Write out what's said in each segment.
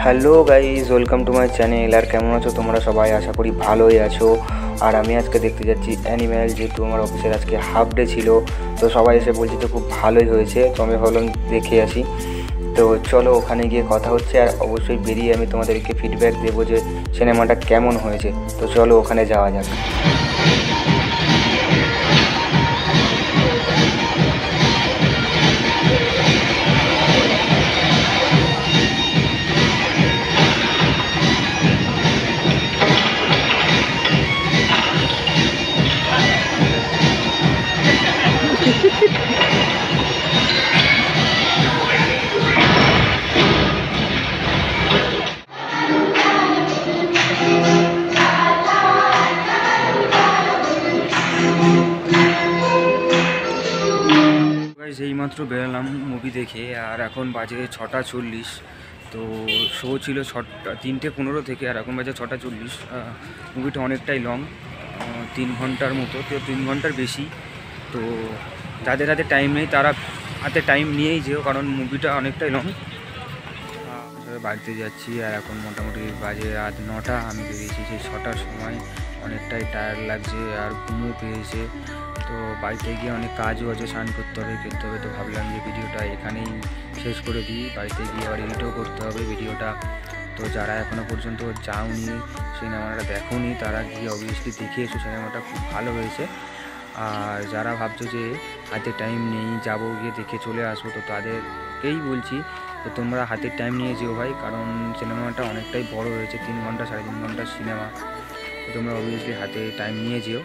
Hello guys, welcome to my channel. আর কেমন আছো তোমরা সবাই? আশা করি ভালোই আছো। আর আমি আজকে দেখতে যাচ্ছি অ্যানিম্যাল, যেহেতু আমার অফিসের আজকে হাফ ডে ছিল, তো সবাই এসে বলছে যে খুব ভালোই হয়েছে, তো আমি ভাবলাম দেখে আসি। তো চলো ওখানে গিয়ে কথা হচ্ছে, আর অবশ্যই বেরিয়ে আমি তোমাদেরকে ফিডব্যাক দেবো যে সিনেমাটা কেমন হয়েছে। তো চলো ওখানে যাওয়া যাক। এইমাত্র বেরোলাম মুভি দেখে, আর এখন বাজে 6:40। তো শো ছিল 3:15 থেকে, আর এখন বাজে 6:40। মুভিটা অনেকটাই লং, 3 ঘন্টার মতো, তো 3 ঘন্টার বেশি। তো যাদের হাতে টাইম নেই তারা হাতে টাইম নিয়েই যেও, কারণ মুভিটা অনেকটাই লং। বাড়িতে যাচ্ছি, আর এখন মোটামুটি বাজে রাত 9টা। আমি বেরিয়েছি সেই 6টার সময়। অনেকটাই টায়ার্ড লাগছে আর ঘুমও পেয়েছে। তো বাড়িতে গিয়ে অনেক কাজও আছে, স্নান করতে হবে, খেতে হবে। তো ভাবলাম যে ভিডিওটা এখানেই শেষ করে দিই, বাড়িতে গিয়ে আবার এডিটও করতে হবে ভিডিওটা। তো যারা এখনও পর্যন্ত যাওনি, সিনেমাটা দেখোনি, তারা গিয়ে অবভিয়াসলি দেখে এসো, সিনেমাটা খুব ভালো হয়েছে। আর যারা ভাবছো যে হাতে টাইম নেই, যাবো গিয়ে দেখে চলে আসবো, তো তাদেরকেই বলছি তো তোমরা হাতের টাইম নিয়ে যেও ভাই, কারণ সিনেমাটা অনেকটাই বড় হয়েছে, 3 ঘন্টা 3.5 ঘন্টার সিনেমা। তো তোমরা অবভিয়াসলি হাতে টাইম নিয়ে যেও।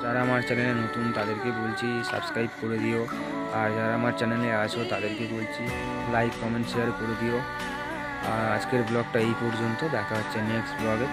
যারা আমার চ্যানেলে নতুন তাদেরকে বলছি সাবস্ক্রাইব করে দিও, আর যারা আমার চ্যানেলে আছো তাদেরকে বলছি লাইক কমেন্ট শেয়ার করে দিও। আর আজকের ব্লগটা এই পর্যন্ত, দেখা হচ্ছে নেক্সট ব্লগে।